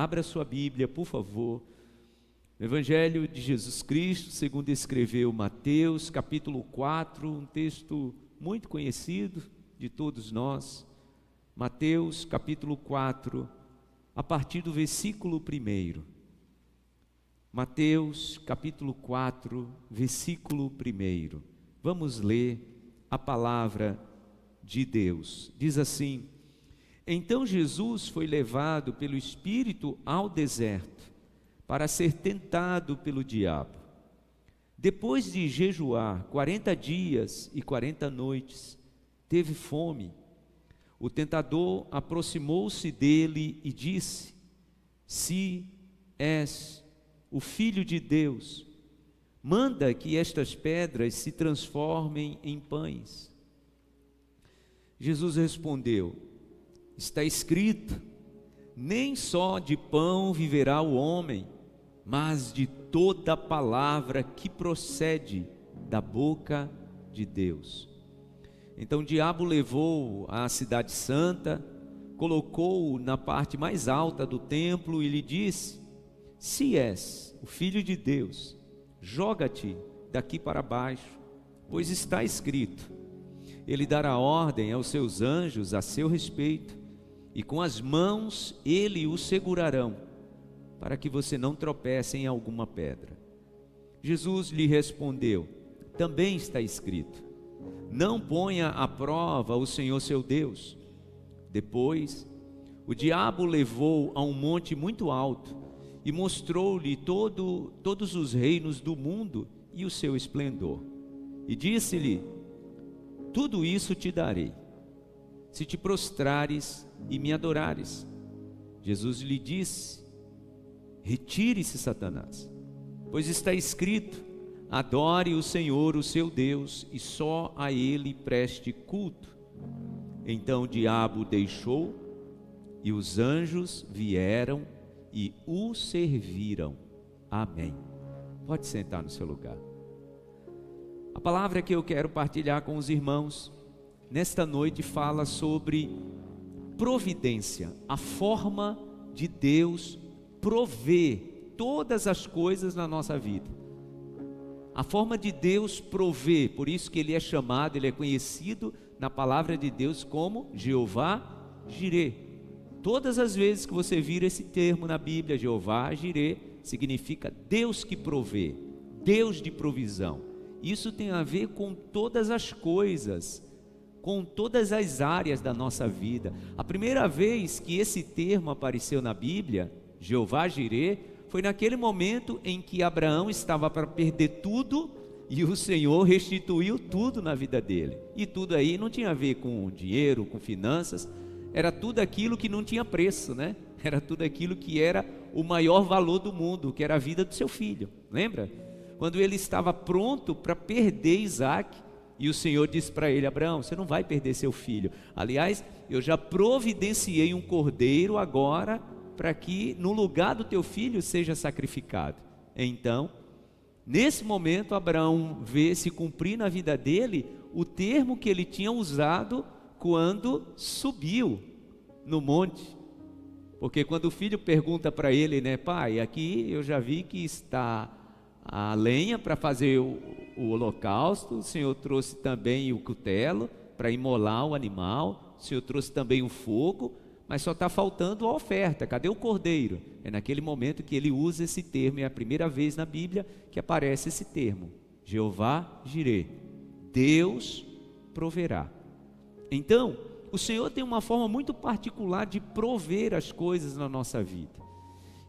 Abra sua Bíblia, por favor. O Evangelho de Jesus Cristo, segundo escreveu Mateus, capítulo 4, um texto muito conhecido de todos nós. Mateus, capítulo 4, a partir do versículo 1. Mateus, capítulo 4, versículo 1. Vamos ler a palavra de Deus. Diz assim: Então Jesus foi levado pelo Espírito ao deserto, para ser tentado pelo diabo. Depois de jejuar 40 dias e 40 noites, teve fome. O tentador aproximou-se dele e disse: Se és o Filho de Deus, manda que estas pedras se transformem em pães. Jesus respondeu: Está escrito, nem só de pão viverá o homem, mas de toda palavra que procede da boca de Deus. Então o diabo levou-o à cidade santa, colocou-o na parte mais alta do templo e lhe disse: Se és o Filho de Deus, joga-te daqui para baixo, pois está escrito: Ele dará ordem aos seus anjos a seu respeito, e com as mãos ele o segurarão, para que você não tropece em alguma pedra. Jesus lhe respondeu: Também está escrito: Não ponha à prova o Senhor seu Deus. Depois, o diabo o levou a um monte muito alto e mostrou-lhe todos os reinos do mundo e o seu esplendor. E disse-lhe: Tudo isso te darei, se te prostrares e me adorares. Jesus lhe disse: Retire-se, Satanás, pois está escrito: Adore o Senhor, o seu Deus, e só a Ele preste culto. Então o diabo o deixou, e os anjos vieram e o serviram. Amém. Pode sentar no seu lugar. A palavra que eu quero partilhar com os irmãos nesta noite fala sobre providência, a forma de Deus prover todas as coisas na nossa vida. A forma de Deus prover, por isso que ele é chamado, ele é conhecido na palavra de Deus como Jeová Jirê. Todas as vezes que você vira esse termo na Bíblia, Jeová Jirê, significa Deus que provê, Deus de provisão. Isso tem a ver com todas as coisas, com todas as áreas da nossa vida. A primeira vez que esse termo apareceu na Bíblia, Jeová Jirê, foi naquele momento em que Abraão estava para perder tudo e o Senhor restituiu tudo na vida dele. E tudo aí não tinha a ver com dinheiro, com finanças, era tudo aquilo que não tinha preço, né? Era tudo aquilo que era o maior valor do mundo, que era a vida do seu filho. Lembra? Quando ele estava pronto para perder Isaac, e o Senhor disse para ele: Abraão, você não vai perder seu filho. Aliás, eu já providenciei um cordeiro agora, para que no lugar do teu filho seja sacrificado. Então, nesse momento, Abraão vê se cumprir na vida dele o termo que ele tinha usado quando subiu no monte. Porque quando o filho pergunta para ele, né, pai, aqui eu já vi que está a lenha para fazer o holocausto, o Senhor trouxe também o cutelo para imolar o animal, o Senhor trouxe também o fogo, mas só está faltando a oferta, cadê o cordeiro? É naquele momento que ele usa esse termo, é a primeira vez na Bíblia que aparece esse termo, Jeová Jirê, Deus proverá. Então, o Senhor tem uma forma muito particular de prover as coisas na nossa vida.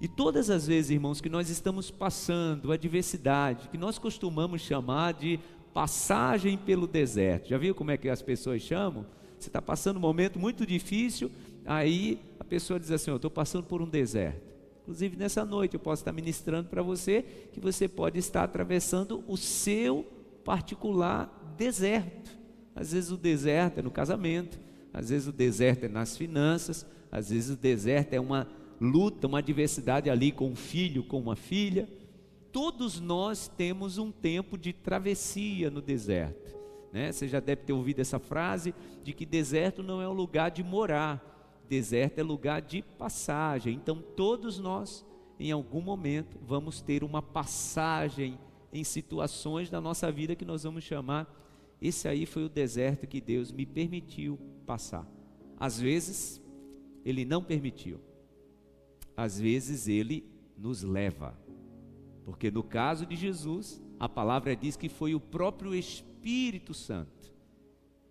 E todas as vezes, irmãos, que nós estamos passando adversidade, que nós costumamos chamar de passagem pelo deserto, já viu como é que as pessoas chamam? Você está passando um momento muito difícil, aí a pessoa diz assim: eu estou passando por um deserto. Inclusive nessa noite eu posso estar ministrando para você que você pode estar atravessando o seu particular deserto. Às vezes o deserto é no casamento, às vezes o deserto é nas finanças, às vezes o deserto é uma luta, uma adversidade ali com um filho, com uma filha. Todos nós temos um tempo de travessia no deserto, né? Você já deve ter ouvido essa frase de que deserto não é um lugar de morar, deserto é lugar de passagem. Então todos nós, em algum momento, vamos ter uma passagem em situações da nossa vida que nós vamos chamar. Esse aí foi o deserto que Deus me permitiu passar. Às vezes Ele não permitiu, às vezes Ele nos leva, porque no caso de Jesus, a palavra diz que foi o próprio Espírito Santo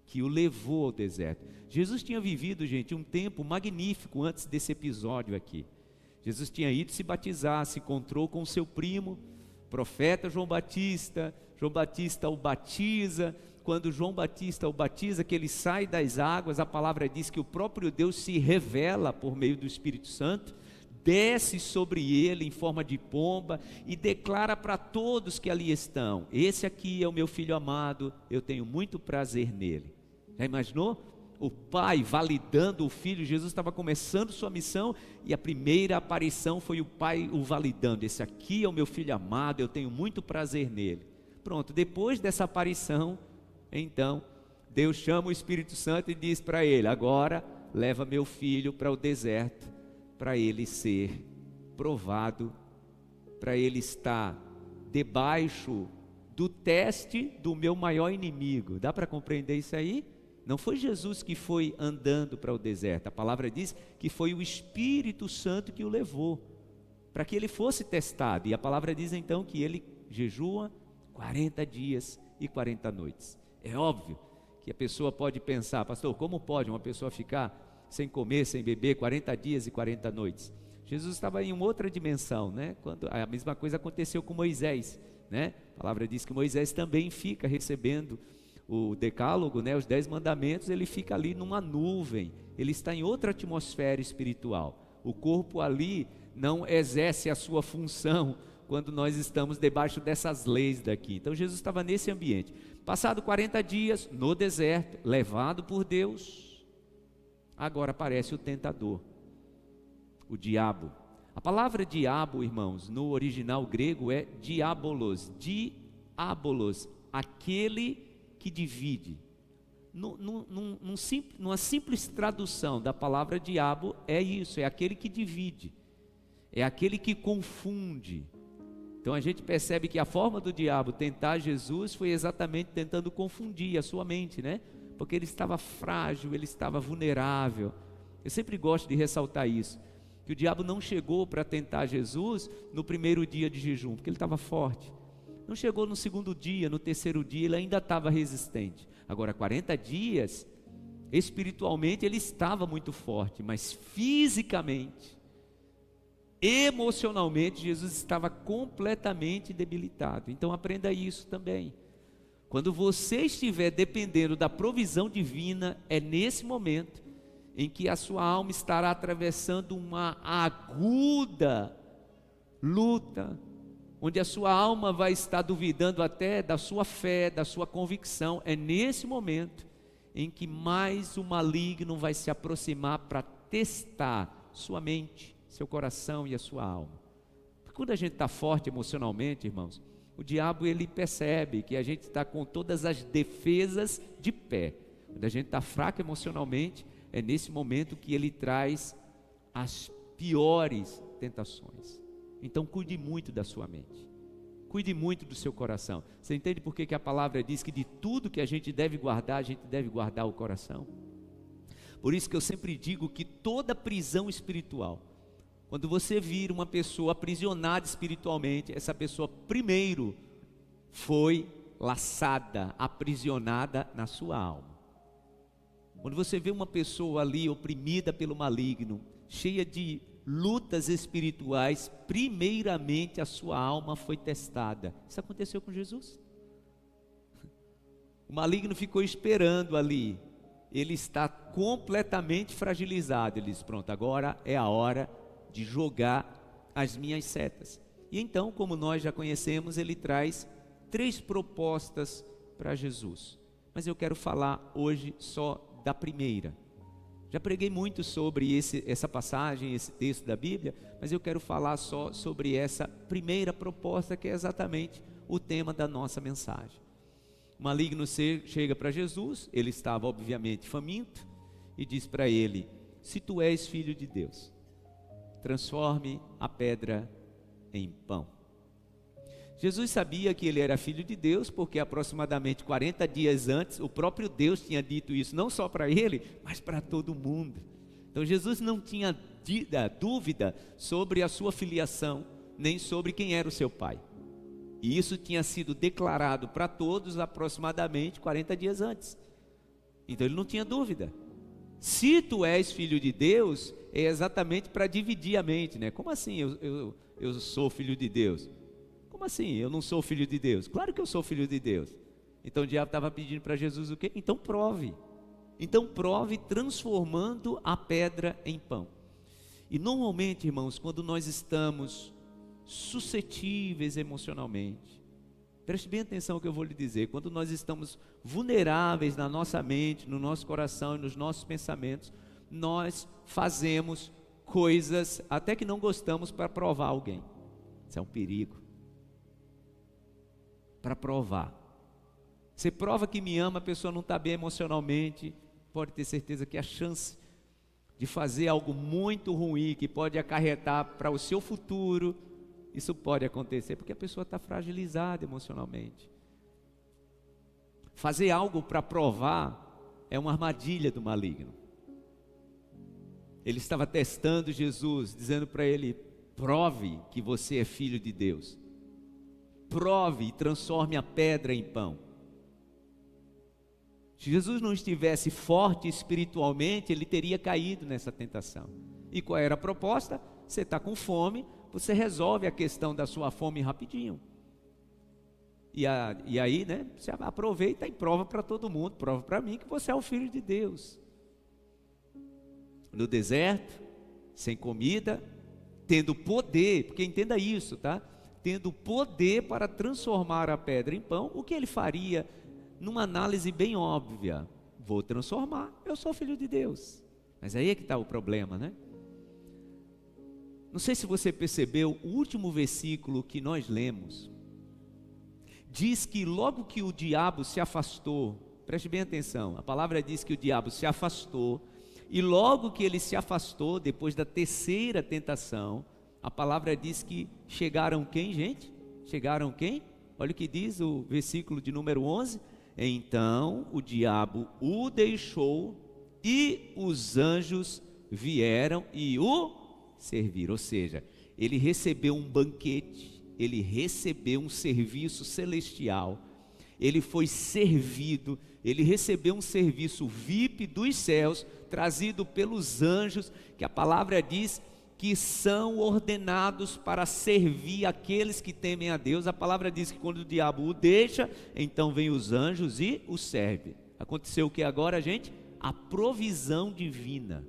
que o levou ao deserto. Jesus tinha vivido, gente, um tempo magnífico antes desse episódio aqui. Jesus tinha ido se batizar, se encontrou com seu primo, profeta João Batista. João Batista o batiza. Quando João Batista o batiza, que ele sai das águas, a palavra diz que o próprio Deus se revela por meio do Espírito Santo, desce sobre ele em forma de pomba e declara para todos que ali estão: esse aqui é o meu filho amado, eu tenho muito prazer nele. Já imaginou? O pai validando o filho. Jesus estava começando sua missão e a primeira aparição foi o pai o validando: esse aqui é o meu filho amado, eu tenho muito prazer nele. Pronto, depois dessa aparição, então Deus chama o Espírito Santo e diz para ele: agora leva meu filho para o deserto, para ele ser provado, para ele estar debaixo do teste do meu maior inimigo. Dá para compreender isso aí? Não foi Jesus que foi andando para o deserto. A palavra diz que foi o Espírito Santo que o levou, para que ele fosse testado. E a palavra diz então que ele jejua 40 dias e 40 noites. É óbvio que a pessoa pode pensar: pastor, como pode uma pessoa ficar sem comer, sem beber 40 dias e 40 noites? Jesus estava em uma outra dimensão, né? Quando a mesma coisa aconteceu com Moisés, né? A palavra diz que Moisés também fica recebendo o decálogo, né? Os 10 mandamentos, ele fica ali numa nuvem, ele está em outra atmosfera espiritual. O corpo ali não exerce a sua função quando nós estamos debaixo dessas leis daqui. Então Jesus estava nesse ambiente. Passado 40 dias no deserto, levado por Deus, agora aparece o tentador, o diabo. A palavra diabo, irmãos, no original grego é diabolos, aquele que divide. Numa simples tradução da palavra diabo, é isso, é aquele que divide, é aquele que confunde. Então a gente percebe que a forma do diabo tentar Jesus foi exatamente tentando confundir a sua mente, né? Porque ele estava frágil, ele estava vulnerável. Eu sempre gosto de ressaltar isso, que o diabo não chegou para tentar Jesus no primeiro dia de jejum, porque ele estava forte. Não chegou no segundo dia, no terceiro dia, ele ainda estava resistente. Agora 40 dias, espiritualmente ele estava muito forte, mas fisicamente, emocionalmente, Jesus estava completamente debilitado. Então aprenda isso também. Quando você estiver dependendo da provisão divina, é nesse momento em que a sua alma estará atravessando uma aguda luta, onde a sua alma vai estar duvidando até da sua fé, da sua convicção. É nesse momento em que mais o maligno vai se aproximar para testar sua mente, seu coração e a sua alma. Porque quando a gente está forte emocionalmente, irmãos, o diabo ele percebe que a gente está com todas as defesas de pé. Quando a gente está fraco emocionalmente, é nesse momento que ele traz as piores tentações. Então cuide muito da sua mente, cuide muito do seu coração. Você entende por que a palavra diz que de tudo que a gente deve guardar, a gente deve guardar o coração? Por isso que eu sempre digo que toda prisão espiritual, quando você vir uma pessoa aprisionada espiritualmente, essa pessoa primeiro foi laçada, aprisionada na sua alma. Quando você vê uma pessoa ali oprimida pelo maligno, cheia de lutas espirituais, primeiramente a sua alma foi testada. Isso aconteceu com Jesus. O maligno ficou esperando ali, ele está completamente fragilizado. Ele diz: pronto, agora é a hora de jogar as minhas setas. E então, como nós já conhecemos, ele traz 3 propostas para Jesus. Mas eu quero falar hoje só da primeira. Já preguei muito sobre essa passagem, esse texto da Bíblia, mas eu quero falar só sobre essa primeira proposta, que é exatamente o tema da nossa mensagem. O maligno chega para Jesus, ele estava obviamente faminto, e diz para ele: se tu és filho de Deus, transforme a pedra em pão. Jesus sabia que ele era filho de Deus, porque aproximadamente 40 dias antes, o próprio Deus tinha dito isso, não só para ele, mas para todo mundo. Então Jesus não tinha dúvida sobre a sua filiação, nem sobre quem era o seu pai. E isso tinha sido declarado para todos aproximadamente 40 dias antes. Então ele não tinha dúvida. Se tu és filho de Deus, é exatamente para dividir a mente, né? Como assim eu sou filho de Deus? Como assim eu não sou filho de Deus? Claro que eu sou filho de Deus. Então o diabo estava pedindo para Jesus o quê? Então prove. Então prove transformando a pedra em pão. E normalmente, irmãos, quando nós estamos suscetíveis emocionalmente, preste bem atenção ao que eu vou lhe dizer, quando nós estamos vulneráveis na nossa mente, no nosso coração e nos nossos pensamentos, nós fazemos coisas até que não gostamos para provar alguém. Isso é um perigo. Para provar. Você prova que me ama, a pessoa não está bem emocionalmente, pode ter certeza que a chance de fazer algo muito ruim, que pode acarretar para o seu futuro, isso pode acontecer, porque a pessoa está fragilizada emocionalmente. Fazer algo para provar é uma armadilha do maligno. Ele estava testando Jesus, dizendo para ele: prove que você é filho de Deus. Prove e transforme a pedra em pão. Se Jesus não estivesse forte espiritualmente, ele teria caído nessa tentação. E qual era a proposta? Você está com fome, você resolve a questão da sua fome rapidinho. E aí, né, você aproveita e prova para todo mundo, prova para mim que você é o filho de Deus. No deserto, sem comida, tendo poder, porque entenda isso, tá? Tendo poder para transformar a pedra em pão, o que ele faria? Numa análise bem óbvia: vou transformar, eu sou filho de Deus. Mas aí é que está o problema, né? Não sei se você percebeu, o último versículo que nós lemos diz que logo que o diabo se afastou, preste bem atenção, a palavra diz que o diabo se afastou, e logo que ele se afastou, depois da terceira tentação, a palavra diz que chegaram quem, gente? Chegaram quem? Olha o que diz o versículo de número 11: então o diabo o deixou e os anjos vieram e o serviram. Ou seja, ele recebeu um banquete, ele recebeu um serviço celestial, ele foi servido, ele recebeu um serviço VIP dos céus, trazido pelos anjos, que a palavra diz que são ordenados para servir aqueles que temem a Deus. A palavra diz que quando o diabo o deixa, então vem os anjos e o serve. Aconteceu o que agora, gente? A provisão divina.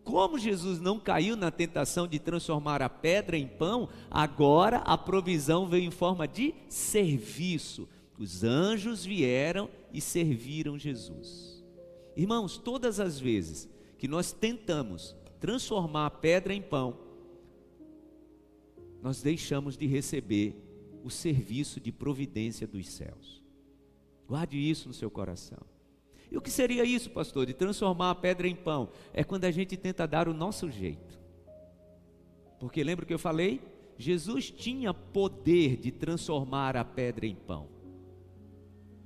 Como Jesus não caiu na tentação de transformar a pedra em pão, agora a provisão veio em forma de serviço. Os anjos vieram e serviram Jesus. Irmãos, todas as vezes que nós tentamos transformar a pedra em pão, nós deixamos de receber o serviço de providência dos céus. Guarde isso no seu coração. E o que seria isso, pastor, de transformar a pedra em pão? É quando a gente tenta dar o nosso jeito. Porque lembra que eu falei? Jesus tinha poder de transformar a pedra em pão.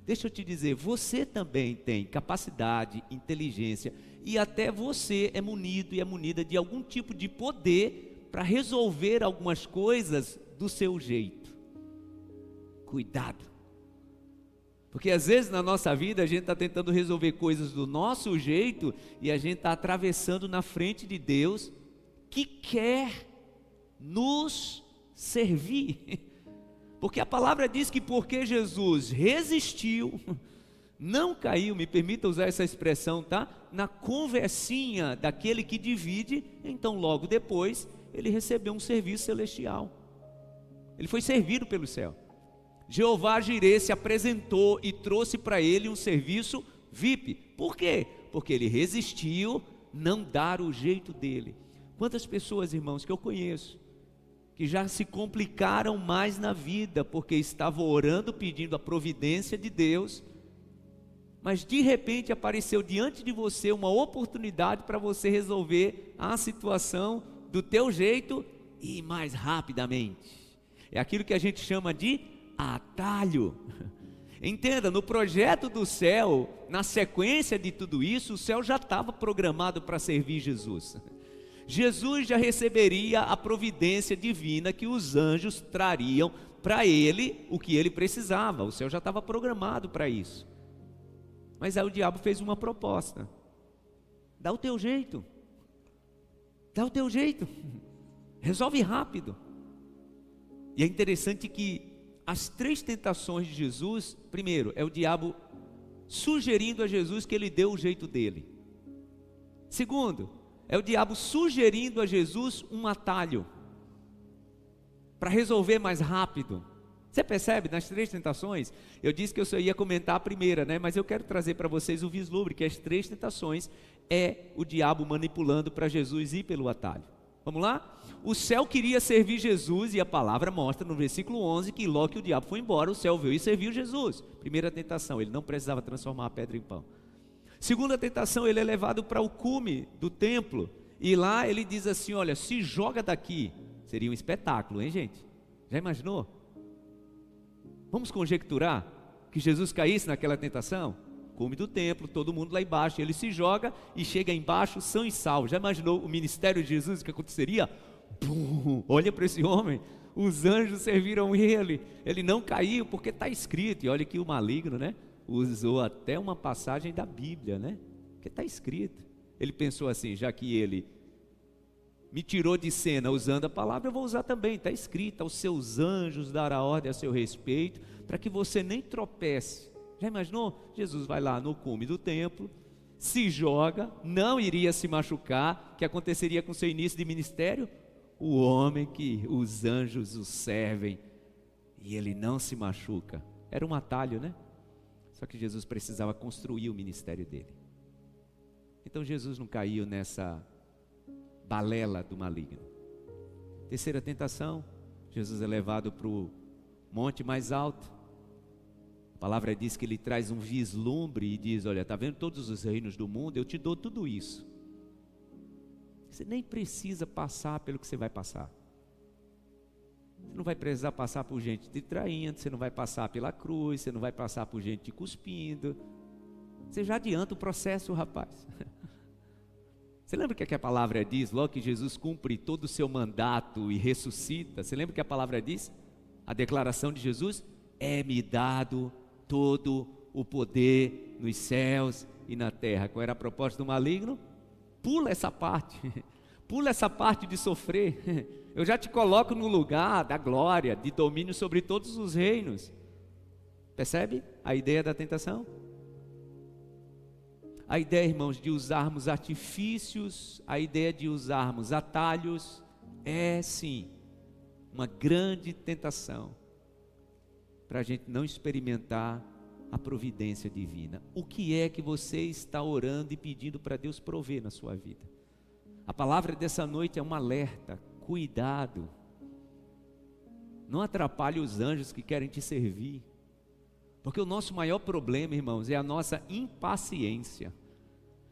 Deixa eu te dizer, você também tem capacidade, inteligência, e até você é munido e é munida de algum tipo de poder para resolver algumas coisas do seu jeito. Cuidado. Porque às vezes na nossa vida a gente está tentando resolver coisas do nosso jeito e a gente está atravessando na frente de Deus, que quer nos servir. Porque a palavra diz que porque Jesus resistiu, não caiu, me permita usar essa expressão, tá? Na conversinha daquele que divide, então logo depois ele recebeu um serviço celestial. Ele foi servido pelo céu. Jeová Jireh se apresentou e trouxe para ele um serviço VIP. Por quê? Porque ele resistiu não dar o jeito dele. Quantas pessoas, irmãos, que eu conheço, que já se complicaram mais na vida, porque estavam orando, pedindo a providência de Deus, mas de repente apareceu diante de você uma oportunidade para você resolver a situação do teu jeito e mais rapidamente. É aquilo que a gente chama de atalho. Entenda, no projeto do céu, na sequência de tudo isso, o céu já estava programado para servir Jesus. Jesus já receberia a providência divina que os anjos trariam para ele o que ele precisava. O céu já estava programado para isso. Mas aí o diabo fez uma proposta: dá o teu jeito, dá o teu jeito, resolve rápido. E é interessante que as 3 tentações de Jesus, primeiro, é o diabo sugerindo a Jesus que ele dê o jeito dele. Segundo, é o diabo sugerindo a Jesus um atalho para resolver mais rápido. Você percebe, nas 3 tentações, eu disse que eu só ia comentar a primeira, né? Mas eu quero trazer para vocês o vislumbre, que as 3 tentações é o diabo manipulando para Jesus ir pelo atalho. Vamos lá? O céu queria servir Jesus e a palavra mostra no versículo 11 que logo que o diabo foi embora, o céu veio e serviu Jesus. Primeira tentação, ele não precisava transformar a pedra em pão. Segunda tentação, ele é levado para o cume do templo e lá ele diz assim: olha, se joga daqui. Seria um espetáculo, hein, gente? Já imaginou? Vamos conjecturar que Jesus caísse naquela tentação? Cume do templo, todo mundo lá embaixo, ele se joga e chega embaixo são e salvo. Já imaginou o ministério de Jesus, o que aconteceria? Pum, olha para esse homem, os anjos serviram ele não caiu porque está escrito. E olha que o maligno, né, usou até uma passagem da Bíblia, né, que está escrito. Ele pensou assim: já que ele me tirou de cena usando a palavra, eu vou usar também, está escrito: aos seus anjos dará ordem a seu respeito, para que você nem tropece. Já imaginou? Jesus vai lá no cume do templo, se joga, não iria se machucar. O que aconteceria com seu início de ministério? O homem que os anjos o servem e ele não se machuca. Era um atalho, né? Só que Jesus precisava construir o ministério dele. Então Jesus não caiu nessa balela do maligno. Terceira tentação, Jesus é levado para o monte mais alto. A palavra diz que ele traz um vislumbre e diz: olha, está vendo todos os reinos do mundo? Eu te dou tudo isso. Você nem precisa passar pelo que você vai passar. Você não vai precisar passar por gente te traindo, você não vai passar pela cruz, você não vai passar por gente te cuspindo. Você já adianta o processo, rapaz. Você lembra o que a palavra diz? Logo que Jesus cumpre todo o seu mandato e ressuscita, você lembra o que a palavra diz? A declaração de Jesus: é-me dado todo o poder nos céus e na terra. Qual era a proposta do maligno? Pula essa parte, pula essa parte de sofrer. Eu já te coloco no lugar da glória, de domínio sobre todos os reinos. Percebe a ideia da tentação? A ideia, irmãos, de usarmos artifícios, a ideia de usarmos atalhos, é sim uma grande tentação para a gente não experimentar a providência divina. O que é que você está orando e pedindo para Deus prover na sua vida? A palavra dessa noite é um alerta: cuidado, não atrapalhe os anjos que querem te servir, porque o nosso maior problema, irmãos, é a nossa impaciência.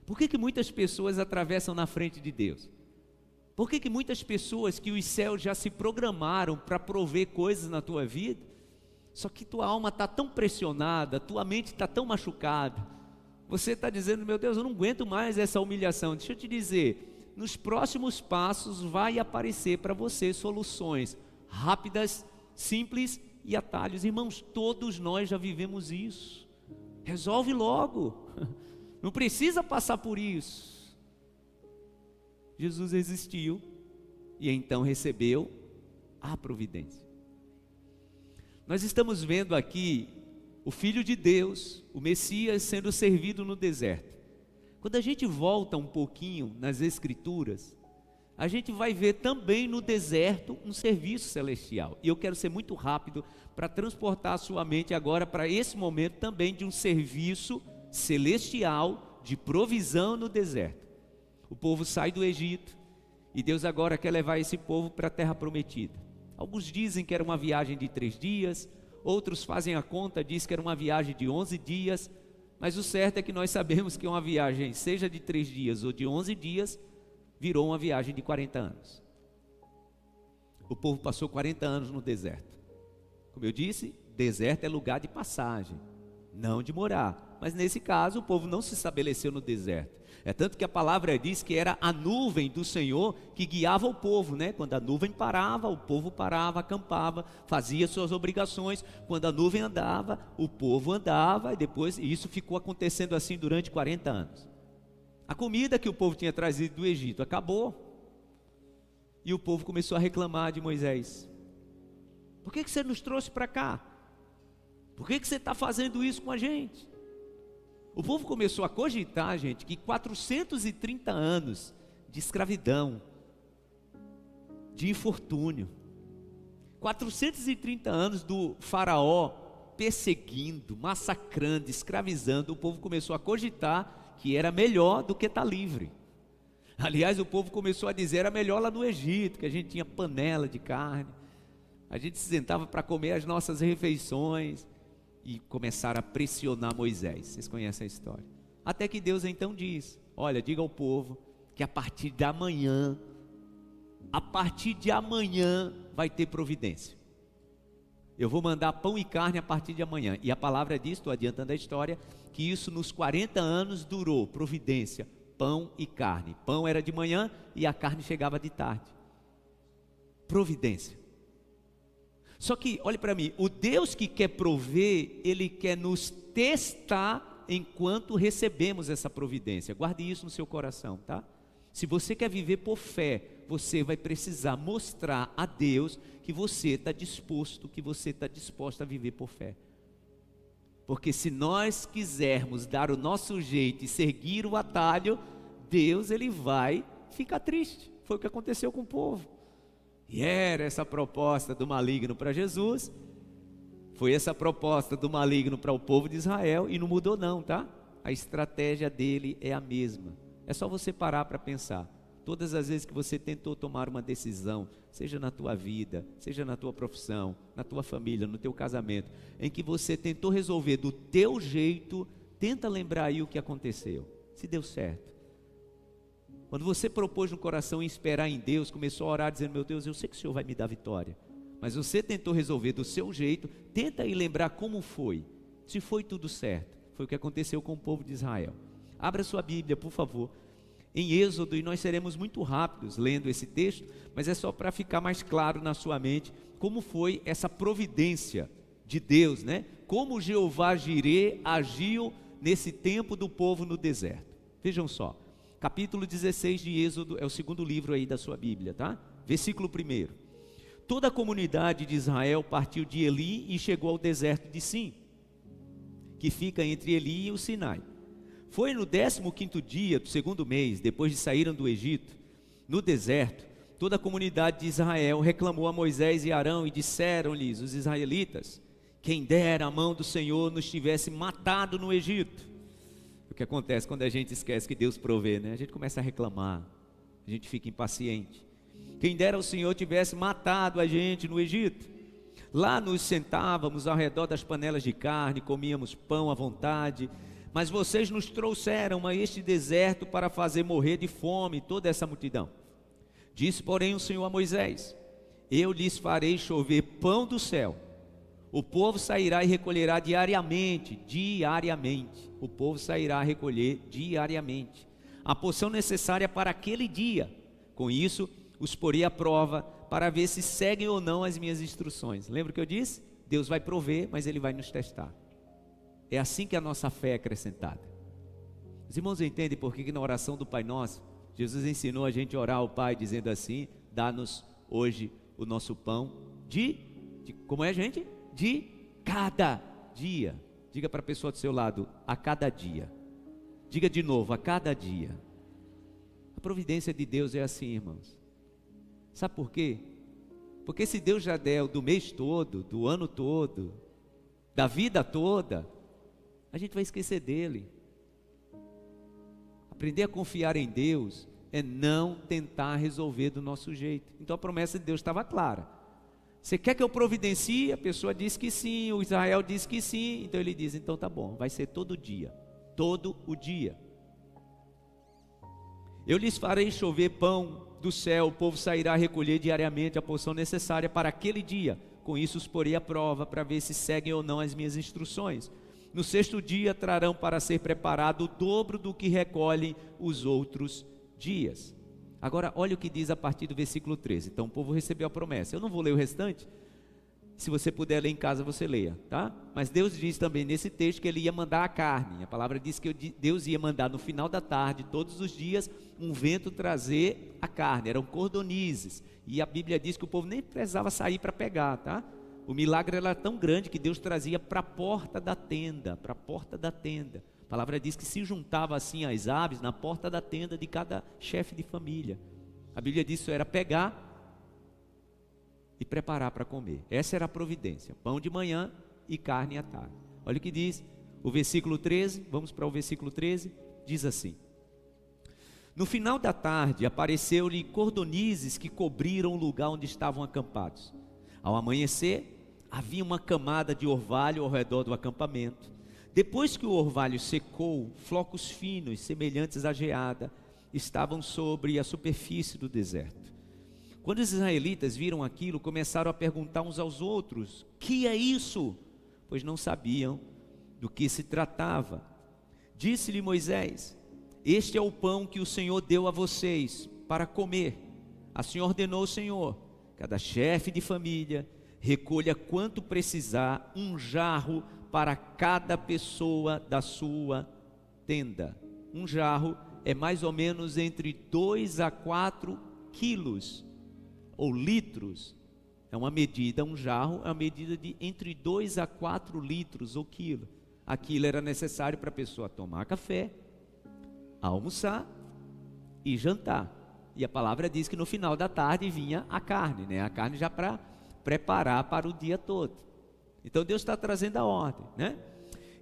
Por que muitas pessoas atravessam na frente de Deus? Por que muitas pessoas que os céus já se programaram para prover coisas na tua vida, só que tua alma está tão pressionada, tua mente está tão machucada, você está dizendo: meu Deus, eu não aguento mais essa humilhação. Deixa eu te dizer, nos próximos passos vai aparecer para você soluções rápidas, simples e atalhos. Irmãos, todos nós já vivemos isso. Resolve logo, não precisa passar por isso. Jesus existiu e então recebeu a providência. Nós estamos vendo aqui o Filho de Deus, o Messias, sendo servido no deserto. Quando a gente volta um pouquinho nas Escrituras, a gente vai ver também no deserto um serviço celestial. E eu quero ser muito rápido para transportar a sua mente agora para esse momento também de um serviço celestial de provisão no deserto. O povo sai do Egito e Deus agora quer levar esse povo para a terra prometida. Alguns dizem que era uma viagem de 3 dias, outros fazem a conta, diz que era uma viagem de 11 dias, Mas o certo é que nós sabemos que uma viagem, seja de 3 dias ou de 11 dias, virou uma viagem de 40 anos. O povo passou 40 anos no deserto. Como eu disse, deserto é lugar de passagem, não de morar. Mas nesse caso o povo não se estabeleceu no deserto. É tanto que a palavra diz que era a nuvem do Senhor que guiava o povo, né? Quando a nuvem parava, o povo parava, acampava, fazia suas obrigações. Quando a nuvem andava, o povo andava, e depois isso ficou acontecendo assim durante 40 anos. A comida que o povo tinha trazido do Egito acabou, e o povo começou a reclamar de Moisés. Por que você nos trouxe para cá? Por que você está fazendo isso com a gente? O povo começou a cogitar, gente, que 430 anos de escravidão, de infortúnio, 430 anos do faraó perseguindo, massacrando, escravizando, o povo começou a cogitar que era melhor do que estar livre. Aliás, o povo começou a dizer, era melhor lá no Egito, que a gente tinha panela de carne, a gente se sentava para comer as nossas refeições, e começaram a pressionar Moisés. Vocês conhecem a história. Até que Deus então diz, olha, diga ao povo que a partir de amanhã vai ter providência. Eu vou mandar pão e carne a partir de amanhã. E a palavra diz, estou adiantando a história, que isso nos 40 anos durou, providência, pão e carne. Pão era de manhã e a carne chegava de tarde. Providência. Só que, olhe para mim, o Deus que quer prover, Ele quer nos testar enquanto recebemos essa providência. Guarde isso no seu coração, tá? Se você quer viver por fé, você vai precisar mostrar a Deus que você está disposto, que você está disposta a viver por fé. Porque se nós quisermos dar o nosso jeito e seguir o atalho, Deus, Ele vai ficar triste. Foi o que aconteceu com o povo. E era essa proposta do maligno para Jesus, foi essa proposta do maligno para o povo de Israel, e não mudou não, tá? A estratégia dele é a mesma. É só você parar para pensar. Todas as vezes que você tentou tomar uma decisão, seja na tua vida, seja na tua profissão, na tua família, no teu casamento, em que você tentou resolver do teu jeito, tenta lembrar aí o que aconteceu, se deu certo. Quando você propôs no coração em esperar em Deus, começou a orar dizendo, meu Deus, eu sei que o Senhor vai me dar vitória, mas você tentou resolver do seu jeito, tenta aí lembrar como foi, se foi tudo certo. Foi o que aconteceu com o povo de Israel. Abra sua Bíblia, por favor, em Êxodo, e nós seremos muito rápidos lendo esse texto, mas é só para ficar mais claro na sua mente, como foi essa providência de Deus, né? Como Jeová Jirê agiu nesse tempo do povo no deserto. Vejam só. Capítulo 16 de Êxodo, é o segundo livro aí da sua Bíblia, tá? Versículo 1. Toda a comunidade de Israel partiu de Eli e chegou ao deserto de Sim, que fica entre Eli e o Sinai. Foi no 15º dia do segundo mês, depois de saírem do Egito, no deserto, toda a comunidade de Israel reclamou a Moisés e Arão e disseram-lhes, os israelitas, quem dera a mão do Senhor nos tivesse matado no Egito. O que acontece quando a gente esquece que Deus provê, né? A gente começa a reclamar, a gente fica impaciente. Quem dera o Senhor tivesse matado a gente no Egito. Lá nos sentávamos ao redor das panelas de carne, comíamos pão à vontade, mas vocês nos trouxeram a este deserto para fazer morrer de fome toda essa multidão. Disse, porém, o Senhor a Moisés, eu lhes farei chover pão do céu. O povo sairá e recolherá diariamente, o povo sairá a recolher diariamente a porção necessária para aquele dia. Com isso, os porei à prova para ver se seguem ou não as minhas instruções. Lembra o que eu disse? Deus vai prover, mas Ele vai nos testar. É assim que a nossa fé é acrescentada. Os irmãos entendem por que na oração do Pai Nosso, Jesus ensinou a gente a orar ao Pai dizendo assim, dá-nos hoje o nosso pão como é, gente? De cada dia. Diga para a pessoa do seu lado, a cada dia. Diga de novo, a cada dia. A providência de Deus é assim, irmãos. Sabe por quê? Porque se Deus já der do mês todo, do ano todo, da vida toda, a gente vai esquecer dele. Aprender a confiar em Deus é não tentar resolver do nosso jeito. Então a promessa de Deus estava clara. Você quer que eu providencie? A pessoa diz que sim, o Israel diz que sim, então ele diz, então tá bom, vai ser todo dia. todo o dia. Eu lhes farei chover pão do céu, o povo sairá a recolher diariamente a porção necessária para aquele dia. Com isso os porei à prova, para ver se seguem ou não as minhas instruções. No sexto dia trarão para ser preparado o dobro do que recolhem os outros dias. Agora, olha o que diz a partir do versículo 13. Então o povo recebeu a promessa. Eu não vou ler o restante. Se você puder ler em casa, você leia, tá? Mas Deus diz também nesse texto que Ele ia mandar a carne. A palavra diz que Deus ia mandar no final da tarde, todos os dias, um vento trazer a carne. Eram cordonizes. E a Bíblia diz que o povo nem precisava sair para pegar, tá? O milagre era tão grande que Deus trazia para a porta da tenda, para a porta da tenda. A palavra diz que se juntava assim as aves na porta da tenda de cada chefe de família. A Bíblia diz que isso era pegar e preparar para comer. Essa era a providência, pão de manhã e carne à tarde. Olha o que diz o versículo 13, vamos para o versículo 13, diz assim: no final da tarde apareceu-lhe cordonizes que cobriram o lugar onde estavam acampados. Ao amanhecer, havia uma camada de orvalho ao redor do acampamento. Depois que o orvalho secou, flocos finos, semelhantes à geada, estavam sobre a superfície do deserto. Quando os israelitas viram aquilo, começaram a perguntar uns aos outros: que é isso? Pois não sabiam do que se tratava. Disse-lhe Moisés: este é o pão que o Senhor deu a vocês para comer. Assim ordenou o Senhor: cada chefe de família recolha quanto precisar, um jarro para cada pessoa da sua tenda. Um jarro é mais ou menos entre 2 a 4 quilos ou litros. É uma medida, um jarro é uma medida de entre 2 a 4 litros ou quilo. Aquilo era necessário para a pessoa tomar café, almoçar e jantar. E a palavra diz que no final da tarde vinha a carne, né? A carne já para preparar para o dia todo. Então Deus está trazendo a ordem, né?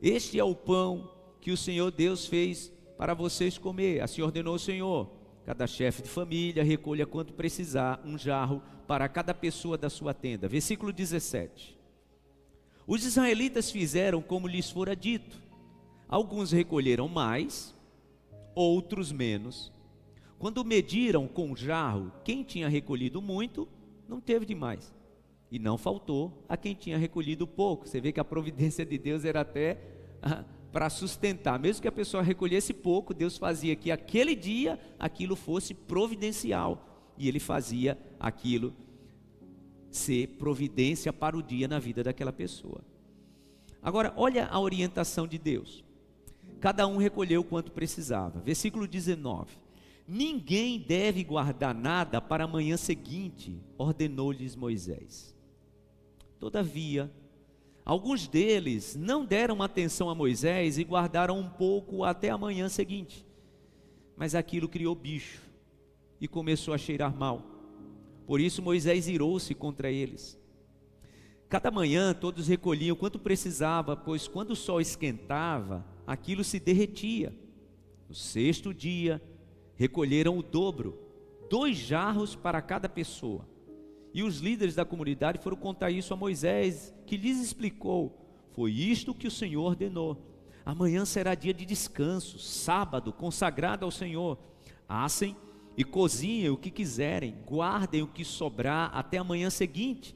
Este é o pão que o Senhor Deus fez para vocês comer. Assim ordenou o Senhor: cada chefe de família recolha quanto precisar, um jarro para cada pessoa da sua tenda. Versículo 17. Os israelitas fizeram como lhes fora dito. Alguns recolheram mais, outros menos. Quando mediram com o jarro, quem tinha recolhido muito, não teve demais. E não faltou a quem tinha recolhido pouco. Você vê que a providência de Deus era até para sustentar. Mesmo que a pessoa recolhesse pouco, Deus fazia que aquele dia aquilo fosse providencial. E Ele fazia aquilo ser providência para o dia na vida daquela pessoa. Agora, olha a orientação de Deus. Cada um recolheu quanto precisava. Versículo 19. Ninguém deve guardar nada para a manhã seguinte, ordenou-lhes Moisés. Todavia, alguns deles não deram atenção a Moisés e guardaram um pouco até a manhã seguinte. Mas aquilo criou bicho e começou a cheirar mal. Por isso Moisés irou-se contra eles. Cada manhã todos recolhiam quanto precisava, pois quando o sol esquentava, aquilo se derretia. No sexto dia, recolheram o dobro, 2 jarros para cada pessoa. E os líderes da comunidade foram contar isso a Moisés, que lhes explicou: foi isto que o Senhor ordenou. Amanhã será dia de descanso, sábado, consagrado ao Senhor. Assem e cozinhem o que quiserem, guardem o que sobrar até a manhã seguinte.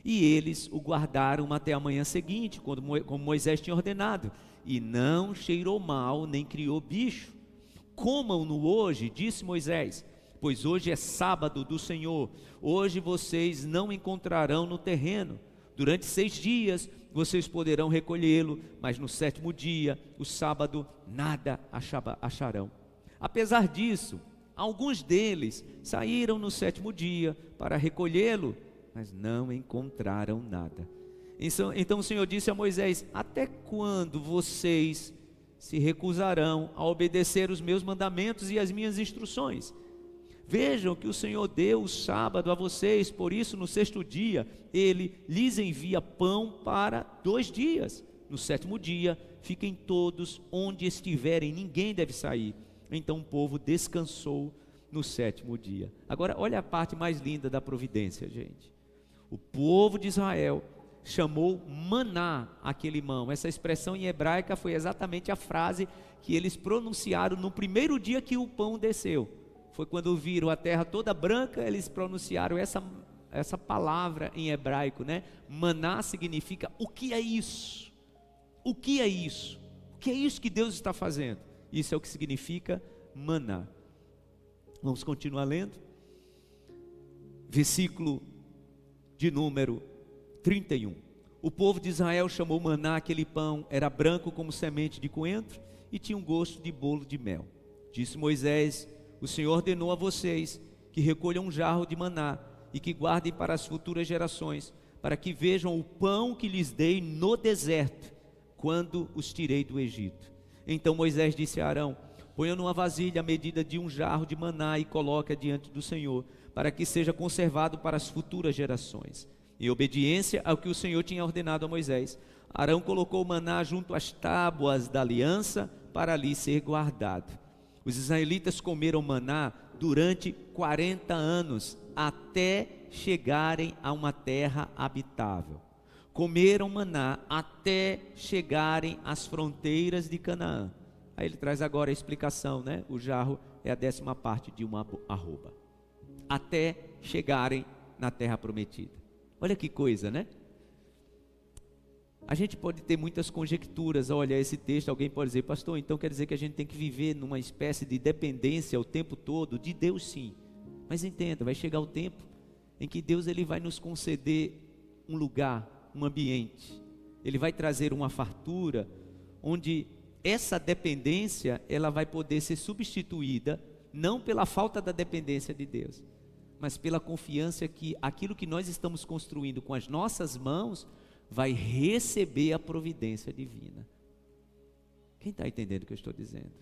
E eles o guardaram até a manhã seguinte, como Moisés tinha ordenado. E não cheirou mal, nem criou bicho. Comam-no hoje, disse Moisés, pois hoje é sábado do Senhor. Hoje vocês não encontrarão no terreno. Durante 6 dias vocês poderão recolhê-lo, mas no 7º dia, o sábado, nada acharão. Apesar disso, alguns deles saíram no 7º dia para recolhê-lo, mas não encontraram nada. Então o Senhor disse a Moisés: até quando vocês se recusarão a obedecer os meus mandamentos e as minhas instruções? Vejam que o Senhor deu o sábado a vocês, por isso no 6º dia Ele lhes envia pão para 2 dias. No 7º dia fiquem todos onde estiverem, ninguém deve sair. Então o povo descansou no 7º dia. Agora olha a parte mais linda da providência, gente. O povo de Israel chamou maná aquele pão. Essa expressão em hebraica foi exatamente a frase que eles pronunciaram no primeiro dia que o pão desceu. Foi quando viram a terra toda branca, eles pronunciaram essa palavra em hebraico, né? Maná significa: o que é isso? O que é isso? O que é isso que Deus está fazendo? Isso é o que significa maná. Vamos continuar lendo. Versículo de número 31. O povo de Israel chamou maná aquele pão, era branco como semente de coentro e tinha um gosto de bolo de mel. Disse Moisés: o Senhor ordenou a vocês que recolham um jarro de maná e que guardem para as futuras gerações, para que vejam o pão que lhes dei no deserto, quando os tirei do Egito. Então Moisés disse a Arão: ponha numa vasilha a medida de um jarro de maná e coloque-a diante do Senhor, para que seja conservado para as futuras gerações. Em obediência ao que o Senhor tinha ordenado a Moisés, Arão colocou o maná junto às tábuas da aliança para ali ser guardado. Os israelitas comeram maná durante 40 anos, até chegarem a uma terra habitável. Comeram maná até chegarem às fronteiras de Canaã. Aí ele traz agora a explicação, né? O jarro é a 10ª parte de uma arroba. Até chegarem na terra prometida. Olha que coisa, né? A gente pode ter muitas conjecturas ao olhar esse texto. Alguém pode dizer: pastor, então quer dizer que a gente tem que viver numa espécie de dependência o tempo todo? De Deus, sim. Mas entenda, vai chegar o tempo em que Deus ele vai nos conceder um lugar, um ambiente. Ele vai trazer uma fartura onde essa dependência ela vai poder ser substituída, não pela falta da dependência de Deus, mas pela confiança que aquilo que nós estamos construindo com as nossas mãos vai receber a providência divina. Quem está entendendo o que eu estou dizendo?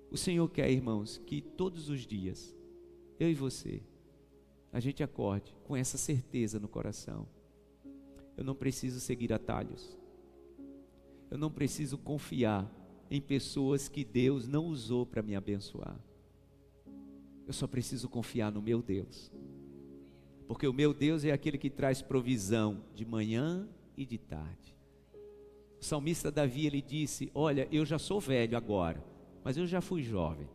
O Senhor quer, irmãos, que todos os dias, eu e você, a gente acorde com essa certeza no coração: eu não preciso seguir atalhos, eu não preciso confiar em pessoas que Deus não usou para me abençoar. Eu só preciso confiar no meu Deus, porque o meu Deus é aquele que traz provisão de manhã e de tarde. O salmista Davi, ele disse: olha, eu já sou velho agora, mas eu já fui jovem.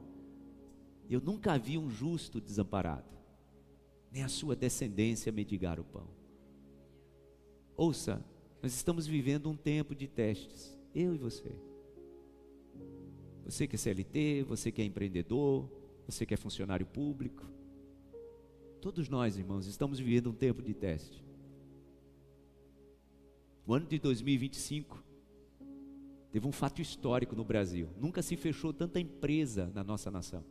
Eu nunca vi um justo desamparado, nem a sua descendência mendigar o pão. Ouça, nós estamos vivendo um tempo de testes, eu e você. Você que é CLT, você que é empreendedor, você que é funcionário público. Todos nós, irmãos, estamos vivendo um tempo de teste. O ano de 2025 teve um fato histórico no Brasil. Nunca se fechou tanta empresa na nossa nação.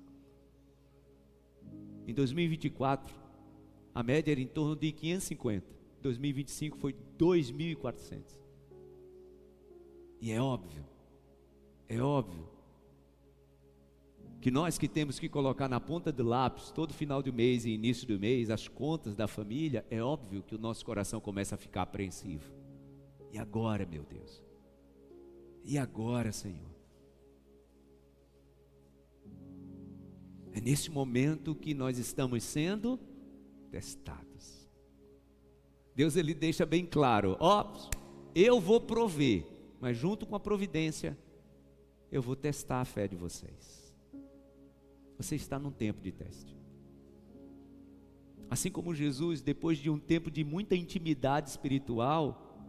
Em 2024, a média era em torno de 550. Em 2025 foi 2.400. E é óbvio que nós que temos que colocar na ponta do lápis todo final do mês e início do mês as contas da família, é óbvio que o nosso coração começa a ficar apreensivo. E agora, meu Deus? E agora, Senhor? É nesse momento que nós estamos sendo testados. Deus ele deixa bem claro: eu vou prover, mas junto com a providência eu vou testar a fé de vocês. Você está num tempo de teste. Assim como Jesus, depois de um tempo de muita intimidade espiritual,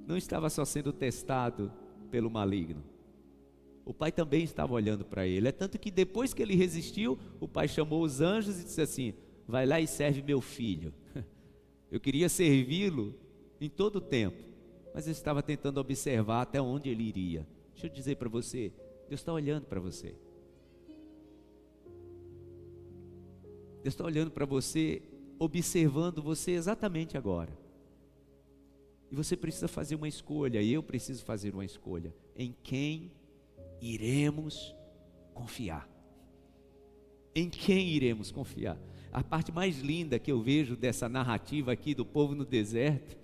não estava só sendo testado pelo maligno. O pai também estava olhando para ele. É tanto que depois que ele resistiu, o pai chamou os anjos e disse assim: vai lá e serve meu filho. Eu queria servi-lo em todo o tempo, mas eu estava tentando observar até onde ele iria. Deixa eu dizer para você, Deus está olhando para você. Deus está olhando para você, observando você exatamente agora. E você precisa fazer uma escolha, e eu preciso fazer uma escolha. Em quem iremos confiar? Em quem iremos confiar? A parte mais linda que eu vejo dessa narrativa aqui do povo no deserto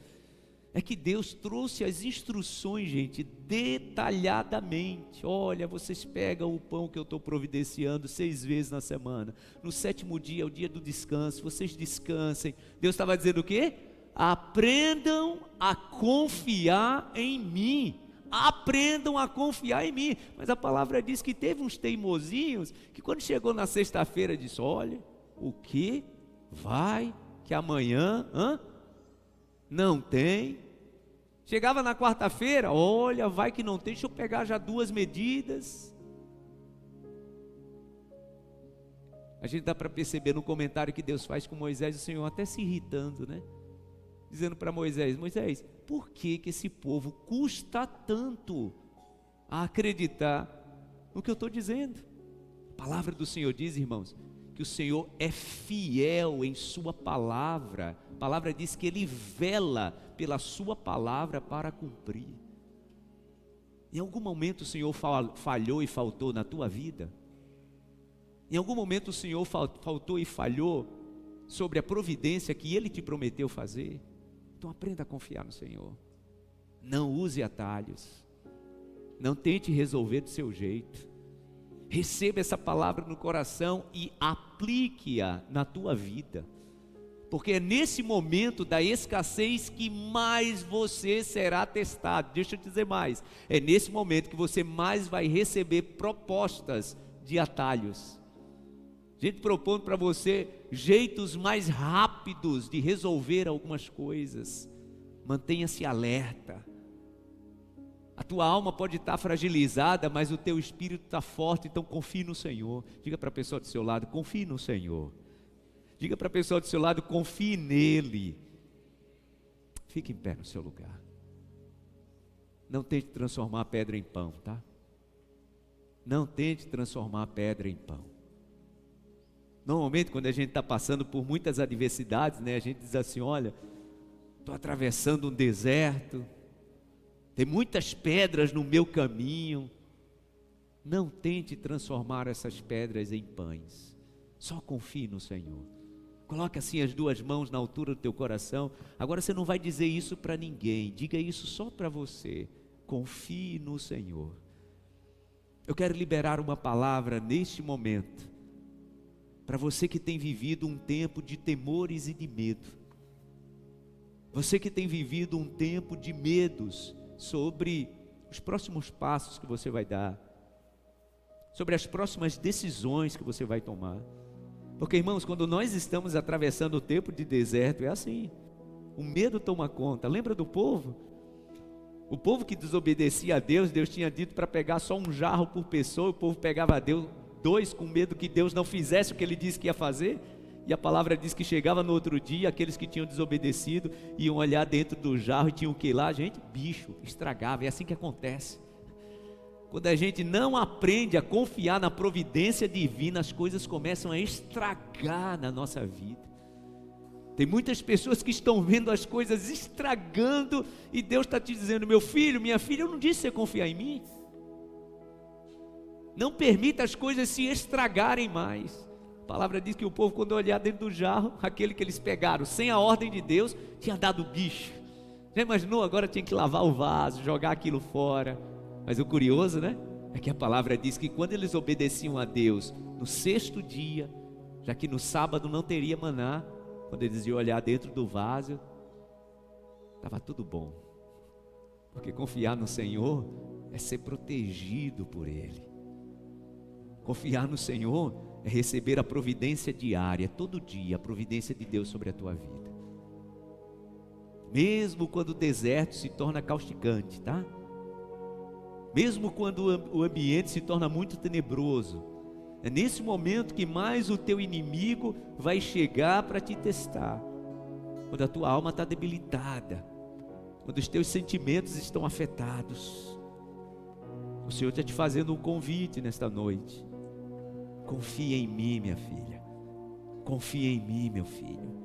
É que Deus trouxe as instruções, gente, detalhadamente. Olha, vocês pegam o pão que eu estou providenciando 6 vezes na semana. No 7º dia é o dia do descanso, vocês descansem. Deus estava dizendo o quê? Aprendam a confiar em mim. Aprendam a confiar em mim. Mas a palavra diz que teve uns teimosinhos que quando chegou na sexta-feira disse: olha, o que vai que amanhã não tem. Chegava na quarta-feira, olha, vai que não tem, deixa eu pegar já 2 medidas. A gente dá para perceber no comentário que Deus faz com Moisés, o Senhor até se irritando, né? Dizendo para Moisés: Moisés, por que esse povo custa tanto a acreditar no que eu estou dizendo? A palavra do Senhor diz, irmãos, que o Senhor é fiel em sua palavra. A palavra diz que Ele vela pela sua palavra para cumprir. Em algum momento o Senhor falhou e faltou na tua vida? Em algum momento o Senhor faltou e falhou sobre a providência que Ele te prometeu fazer? Então aprenda a confiar no Senhor. Não use atalhos. Não tente resolver do seu jeito. Receba essa palavra no coração e aplique-a na tua vida. Porque é nesse momento da escassez que mais você será testado. Deixa eu te dizer mais. É nesse momento que você mais vai receber propostas de atalhos. Gente propondo para você jeitos mais rápidos de resolver algumas coisas. Mantenha-se alerta. A tua alma pode estar fragilizada, mas o teu espírito está forte, então confie no Senhor. Diga para a pessoa do seu lado: confie no Senhor. Diga para a pessoa do seu lado: confie nele. Fique em pé no seu lugar. Não tente transformar a pedra em pão, tá? Não tente transformar a pedra em pão. Normalmente quando a gente está passando por muitas adversidades, né, a gente diz assim: olha, estou atravessando um deserto, tem muitas pedras no meu caminho. Não tente transformar essas pedras em pães. Só confie no Senhor. Coloque assim as 2 mãos na altura do teu coração. Agora você não vai dizer isso para ninguém. Diga isso só para você. Confie no Senhor. Eu quero liberar uma palavra neste momento para você que tem vivido um tempo de temores e de medo. Você que tem vivido um tempo de medos sobre os próximos passos que você vai dar, sobre as próximas decisões que você vai tomar. Porque, irmãos, quando nós estamos atravessando o tempo de deserto, é assim, o medo toma conta. Lembra do povo? O povo que desobedecia a Deus, Deus tinha dito para pegar só um jarro por pessoa, o povo pegava 2 com medo que Deus não fizesse o que Ele disse que ia fazer. E a palavra diz que chegava no outro dia, aqueles que tinham desobedecido iam olhar dentro do jarro e tinham que ir lá, gente, bicho, estragava. É assim que acontece. Quando a gente não aprende a confiar na providência divina, as coisas começam a estragar na nossa vida. Tem muitas pessoas que estão vendo as coisas estragando e Deus está te dizendo: meu filho, minha filha, eu não disse você confiar em mim. Não permita as coisas se estragarem mais. A palavra diz que o povo, quando olhar dentro do jarro, aquele que eles pegaram sem a ordem de Deus, tinha dado bicho. Já imaginou? Agora tinha que lavar o vaso, jogar aquilo fora. Mas o curioso, né, é que a palavra diz que quando eles obedeciam a Deus no 6º dia, já que no sábado não teria maná, quando eles iam olhar dentro do vaso, estava tudo bom. Porque confiar no Senhor é ser protegido por Ele. Confiar no Senhor é receber a providência diária, todo dia, a providência de Deus sobre a tua vida. Mesmo quando o deserto se torna causticante, tá? Mesmo quando o ambiente se torna muito tenebroso, é nesse momento que mais o teu inimigo vai chegar para te testar. Quando a tua alma está debilitada, quando os teus sentimentos estão afetados. O Senhor está te fazendo um convite nesta noite. Confia em mim, minha filha. Confia em mim, meu filho.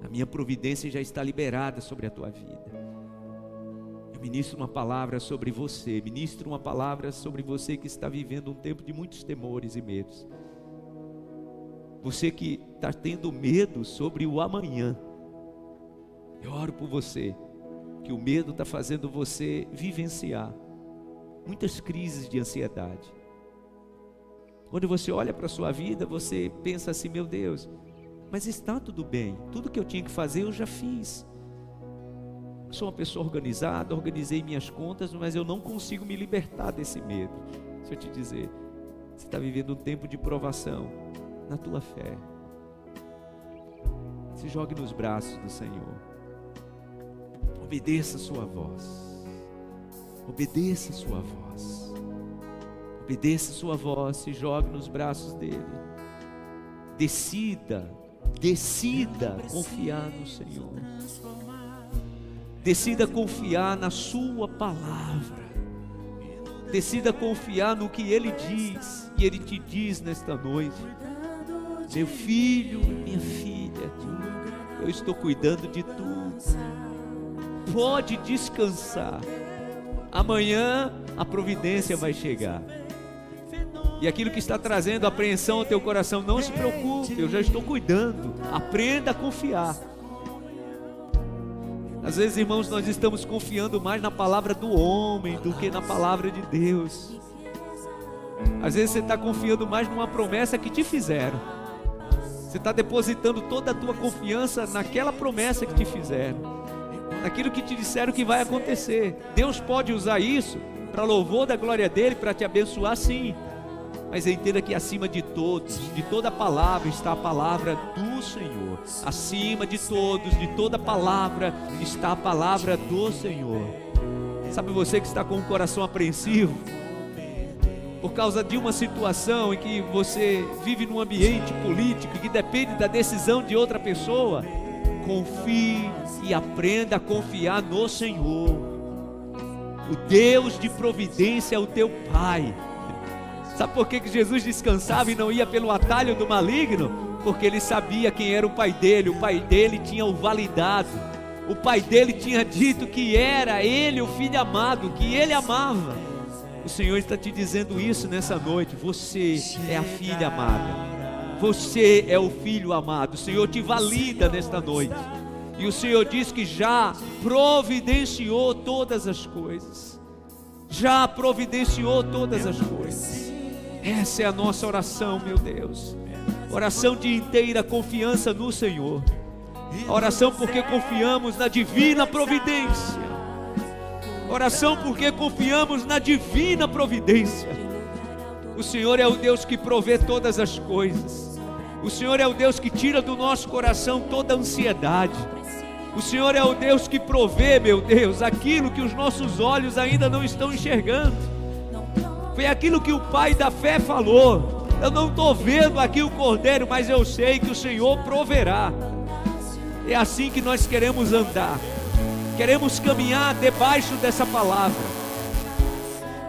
A minha providência já está liberada sobre a tua vida. Eu ministro uma palavra sobre você. Ministro uma palavra sobre você que está vivendo um tempo de muitos temores e medos. Você que está tendo medo sobre o amanhã. Eu oro por você. que o medo está fazendo você vivenciar muitas crises de ansiedade. Quando você olha para a sua vida, você pensa assim: meu Deus, mas está tudo bem, tudo que eu tinha que fazer eu já fiz. Sou uma pessoa organizada, organizei minhas contas, mas eu não consigo me libertar desse medo. Deixa eu te dizer, você está vivendo um tempo de provação na tua fé. Se jogue nos braços do Senhor. Obedeça a sua voz. Obedeça a sua voz. Obedeça a sua voz, se jogue nos braços dele. Decida confiar no Senhor. Decida confiar na sua palavra. Decida confiar no que Ele diz. E Ele te diz nesta noite: meu filho, minha filha, eu estou cuidando de tudo. Pode descansar. Amanhã a providência vai chegar. E aquilo que está trazendo apreensão ao teu coração, não se preocupe, eu já estou cuidando. Aprenda a confiar. Às vezes, irmãos, nós estamos confiando mais na palavra do homem do que na palavra de Deus. Às vezes você está confiando mais numa promessa que te fizeram. Você está depositando toda a tua confiança naquela promessa que te fizeram, naquilo que te disseram que vai acontecer. Deus pode usar isso para louvor da glória dele, para te abençoar, sim. Mas entenda que acima de todos, de toda palavra, está a palavra do Senhor. Acima de todos, de toda palavra, está a palavra do Senhor. Sabe, você que está com o coração apreensivo por causa de uma situação em que você vive num ambiente político que depende da decisão de outra pessoa, confie e aprenda a confiar no Senhor. O Deus de providência é o teu Pai. Sabe por que Jesus descansava e não ia pelo atalho do maligno? Porque ele sabia quem era o pai dele. O pai dele tinha o validado. O pai dele tinha dito que era ele o filho amado, que ele amava. O Senhor está te dizendo isso nessa noite. Você é a filha amada. Você é o filho amado. O Senhor te valida nesta noite. E o Senhor diz que já providenciou todas as coisas. Já providenciou todas as coisas. Essa é a nossa oração, meu Deus. Oração de inteira confiança no Senhor. Oração porque confiamos na divina providência. Oração porque confiamos na divina providência. O Senhor é o Deus que provê todas as coisas. O Senhor é o Deus que tira do nosso coração toda ansiedade. O Senhor é o Deus que provê, meu Deus, aquilo que os nossos olhos ainda não estão enxergando. Foi aquilo que o pai da fé falou: eu não estou vendo aqui o cordeiro, mas eu sei que o Senhor proverá. É assim que nós queremos andar. Queremos caminhar debaixo dessa palavra.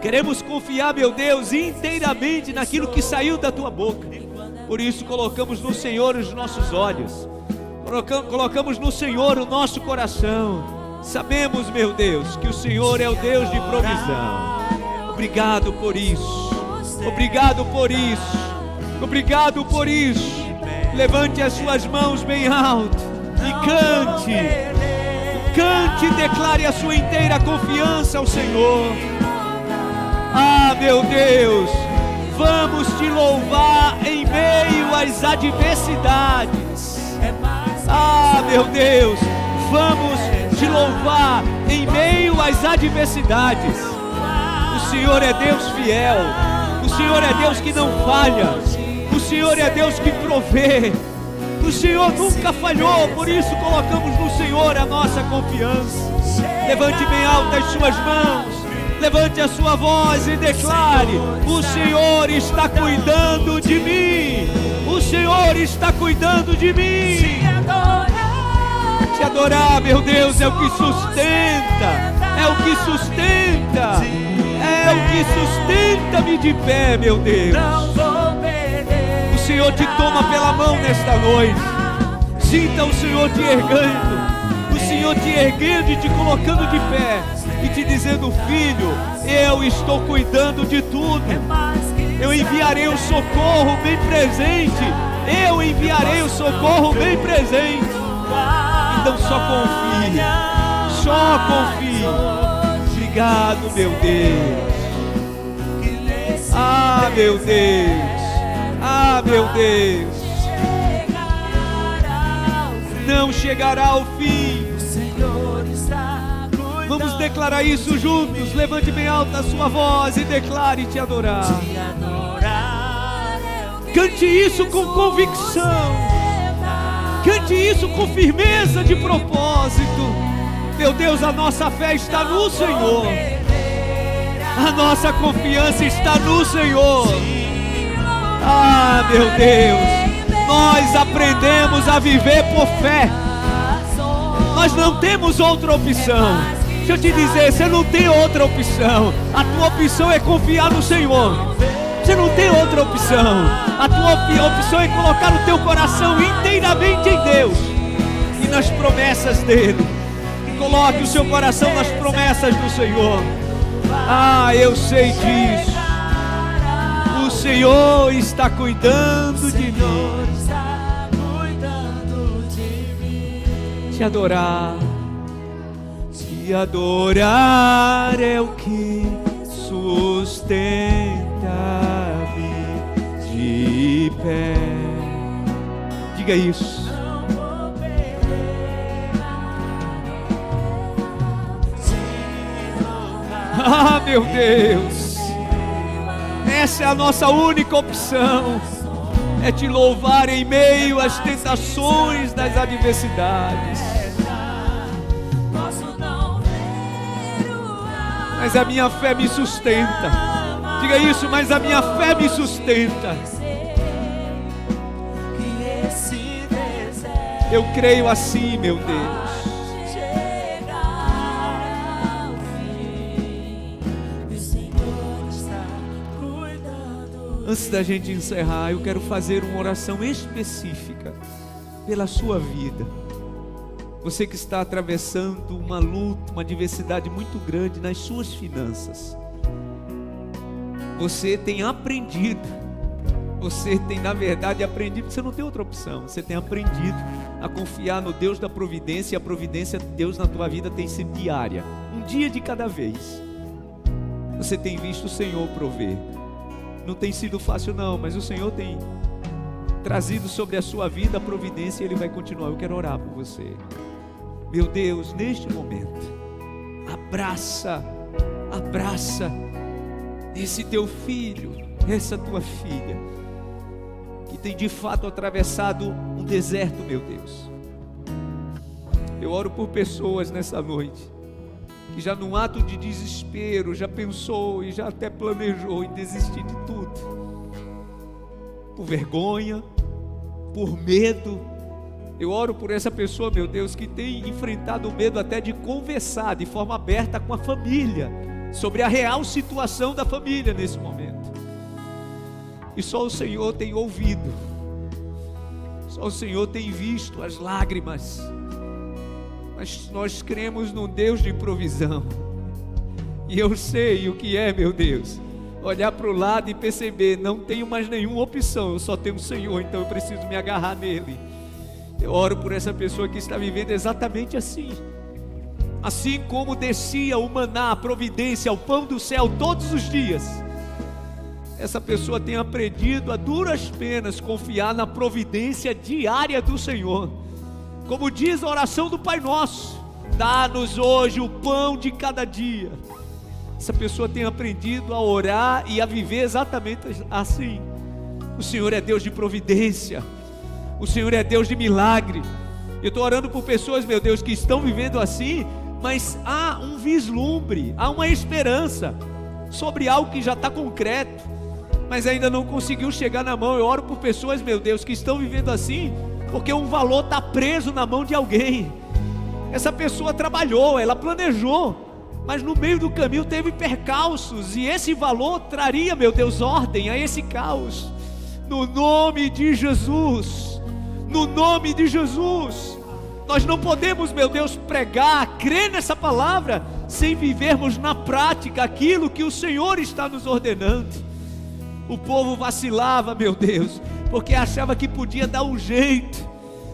Queremos confiar, meu Deus, inteiramente naquilo que saiu da tua boca. Por isso colocamos no Senhor os nossos olhos. Colocamos no Senhor o nosso coração. Sabemos, meu Deus, que o Senhor é o Deus de provisão. Obrigado por isso. Obrigado por isso. Obrigado por isso. Levante as suas mãos bem alto e cante. Cante e declare a sua inteira confiança ao Senhor. Ah, meu Deus, vamos te louvar em meio às adversidades. Ah, meu Deus, vamos te louvar em meio às adversidades. O Senhor é Deus fiel. O Senhor é Deus que não falha. O Senhor é Deus que provê. O Senhor nunca falhou, por isso colocamos no Senhor a nossa confiança. Levante bem alto as suas mãos, levante a sua voz e declare: o Senhor está cuidando de mim. O Senhor está cuidando de mim. Te adorar, meu Deus, é o que sustenta. É o que sustenta. É o que sustenta-me de pé, meu Deus. O Senhor te toma pela mão nesta noite. Sinta o Senhor te erguendo. O Senhor te erguendo e te colocando de pé. E te dizendo: filho, eu estou cuidando de tudo. Eu enviarei o socorro bem presente. Eu enviarei o socorro bem presente. Então só confie. só confie. Obrigado, meu Deus. Ah, meu Deus. Ah, meu Deus. Não chegará ao fim. Vamos declarar isso juntos. Levante bem alta a sua voz e declare te adorar. Cante isso com convicção. Cante isso com firmeza de propósito. Meu Deus, a nossa fé está no Senhor. A nossa confiança está no Senhor. Ah, meu Deus, nós aprendemos a viver por fé. Nós não temos outra opção. Deixa eu te dizer, você não tem outra opção. A tua opção é confiar no Senhor. Você não tem outra opção. A tua opção é colocar o teu coração inteiramente em Deus e nas promessas dEle. Coloque o seu coração nas promessas do Senhor. Ah, eu sei disso. O Senhor está cuidando de mim. Te adorar. Te adorar é o que sustenta-me de pé. Diga isso. Ah, meu Deus, essa é a nossa única opção. É te louvar em meio às tentações das adversidades. Mas a minha fé me sustenta. Diga isso, mas a minha fé me sustenta. Eu creio assim, meu Deus. Antes da gente encerrar, eu quero fazer uma oração específica pela sua vida. Você que está atravessando uma luta, uma adversidade muito grande nas suas finanças. Você tem aprendido, você tem na verdade aprendido, você não tem outra opção. Você tem aprendido a confiar no Deus da providência, e a providência de Deus na tua vida tem sido diária, um dia de cada vez. Você tem visto o Senhor prover. Não tem sido fácil não, mas o Senhor tem trazido sobre a sua vida a providência e Ele vai continuar. Eu quero orar por você. Meu Deus, neste momento, abraça esse teu filho, essa tua filha, que tem de fato atravessado um deserto, meu Deus. Eu oro por pessoas nessa noite, que já num ato de desespero, já pensou e já até planejou em desistir de tudo, por vergonha, por medo. Eu oro por essa pessoa, meu Deus, que tem enfrentado o medo até de conversar de forma aberta com a família, sobre a real situação da família nesse momento. E só o Senhor tem ouvido, só o Senhor tem visto as lágrimas. Mas nós cremos num Deus de provisão. E eu sei o que é, meu Deus, olhar para o lado e perceber, não tenho mais nenhuma opção, eu só tenho o Senhor, então eu preciso me agarrar nele. Eu oro por essa pessoa que está vivendo exatamente assim. Assim como descia o maná, a providência, o pão do céu todos os dias, essa pessoa tem aprendido a duras penas confiar na providência diária do Senhor. Como diz a oração do Pai Nosso, dá-nos hoje o pão de cada dia. Essa pessoa tem aprendido a orar e a viver exatamente assim. O Senhor é Deus de providência, o Senhor é Deus de milagre. Eu estou orando por pessoas, meu Deus, que estão vivendo assim, mas há um vislumbre, há uma esperança sobre algo que já está concreto, mas ainda não conseguiu chegar na mão. Eu oro por pessoas, meu Deus, que estão vivendo assim, porque um valor está preso na mão de alguém. Essa pessoa trabalhou, ela planejou, mas no meio do caminho teve percalços, e esse valor traria, meu Deus, ordem a esse caos. No nome de Jesus, no nome de Jesus, nós não podemos, meu Deus, pregar, crer nessa palavra, sem vivermos na prática aquilo que o Senhor está nos ordenando. O povo vacilava, meu Deus, porque achava que podia dar um jeito,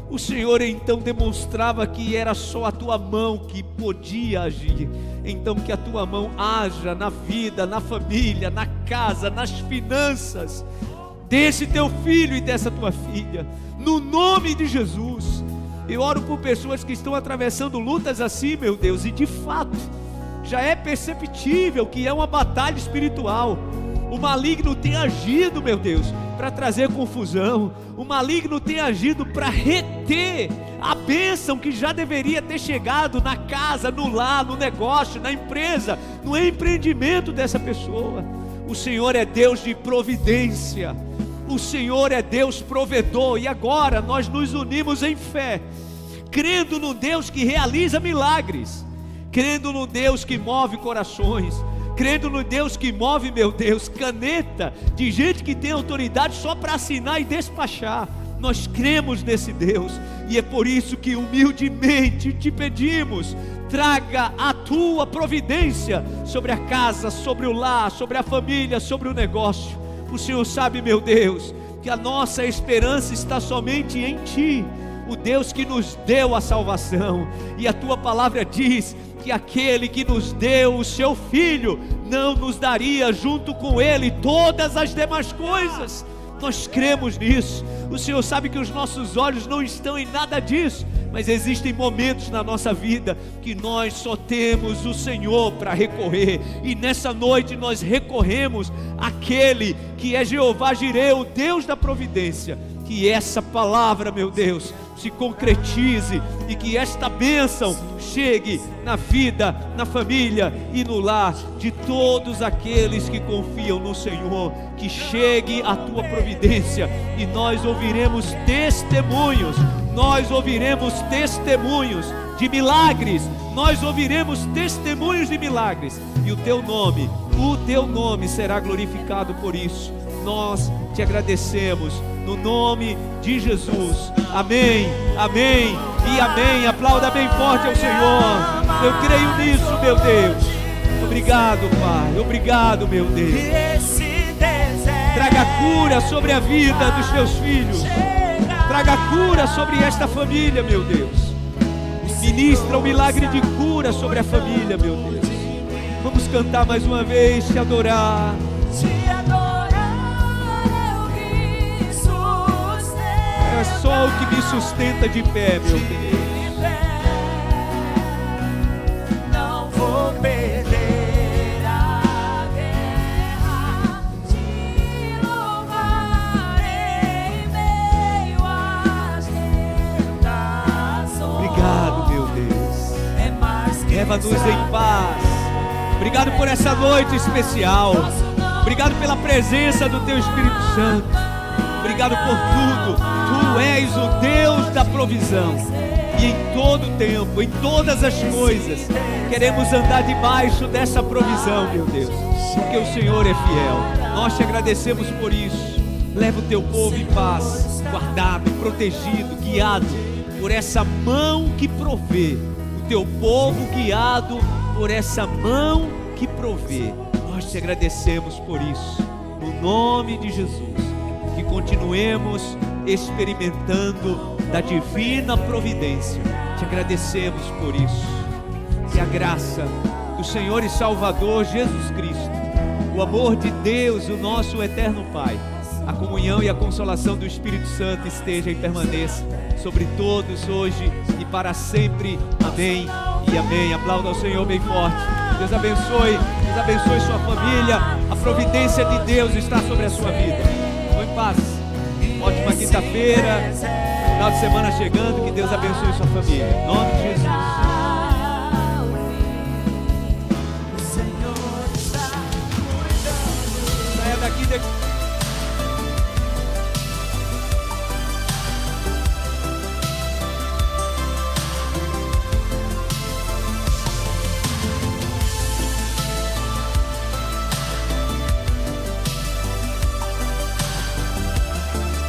o Senhor então demonstrava que era só a tua mão que podia agir. Então que a tua mão haja na vida, na família, na casa, nas finanças desse teu filho e dessa tua filha, no nome de Jesus. Eu oro por pessoas que estão atravessando lutas assim, meu Deus, e de fato já é perceptível que é uma batalha espiritual. O maligno tem agido, meu Deus, para trazer confusão. O maligno tem agido para reter a bênção que já deveria ter chegado na casa, no lar, no negócio, na empresa, no empreendimento dessa pessoa. O Senhor é Deus de providência, o Senhor é Deus provedor. E agora nós nos unimos em fé, crendo no Deus que realiza milagres, crendo no Deus que move corações, crendo no Deus que move, meu Deus, caneta de gente que tem autoridade só para assinar e despachar. Nós cremos nesse Deus, e é por isso que humildemente te pedimos: traga a tua providência sobre a casa, sobre o lar, sobre a família, sobre o negócio. O Senhor sabe, meu Deus, que a nossa esperança está somente em Ti, o Deus que nos deu a salvação. E a Tua palavra diz que aquele que nos deu o Seu Filho não nos daria junto com Ele todas as demais coisas. Nós cremos nisso. O Senhor sabe que os nossos olhos não estão em nada disso, mas existem momentos na nossa vida que nós só temos o Senhor para recorrer, e nessa noite nós recorremos àquele que é Jeová Jireh, o Deus da providência. Que essa palavra, meu Deus, se concretize, e que esta bênção chegue na vida, na família e no lar de todos aqueles que confiam no Senhor. Que chegue a tua providência, e nós ouviremos testemunhos, nós ouviremos testemunhos de milagres, nós ouviremos testemunhos de milagres, e o teu nome será glorificado por isso. Nós te agradecemos no nome de Jesus. Amém, amém e amém. Aplauda bem forte ao Senhor. Eu creio nisso, meu Deus. Obrigado, Pai. Obrigado, meu Deus. Traga cura sobre a vida dos teus filhos. Traga cura sobre esta família, meu Deus. Ministra o milagre de cura sobre a família, meu Deus. Vamos cantar mais uma vez, te adorar. É só o que me sustenta de pé, meu Deus. Não vou perder a guerra, te louvarei em meio às tentações. Obrigado, meu Deus. Leva-nos em paz. Obrigado por essa noite especial. Obrigado pela presença do Teu Espírito Santo. Obrigado por tudo. Tu és o Deus da provisão. E em todo tempo, em todas as coisas, queremos andar debaixo dessa provisão, meu Deus, porque o Senhor é fiel. Nós te agradecemos por isso. Leva o teu povo em paz, guardado, protegido, guiado por essa mão que provê. O teu povo guiado por essa mão que provê. Nós te agradecemos por isso, no nome de Jesus. Que continuemos experimentando da divina providência. Te agradecemos por isso. Que a graça do Senhor e Salvador Jesus Cristo, o amor de Deus, o nosso eterno Pai, a comunhão e a consolação do Espírito Santo esteja e permaneça sobre todos hoje e para sempre. Amém e amém. Aplauda ao Senhor bem forte. Deus abençoe sua família. A providência de Deus está sobre a sua vida. Vou em paz. Ótima quinta-feira. Final de semana chegando. Que Deus abençoe sua família. Em nome de Jesus.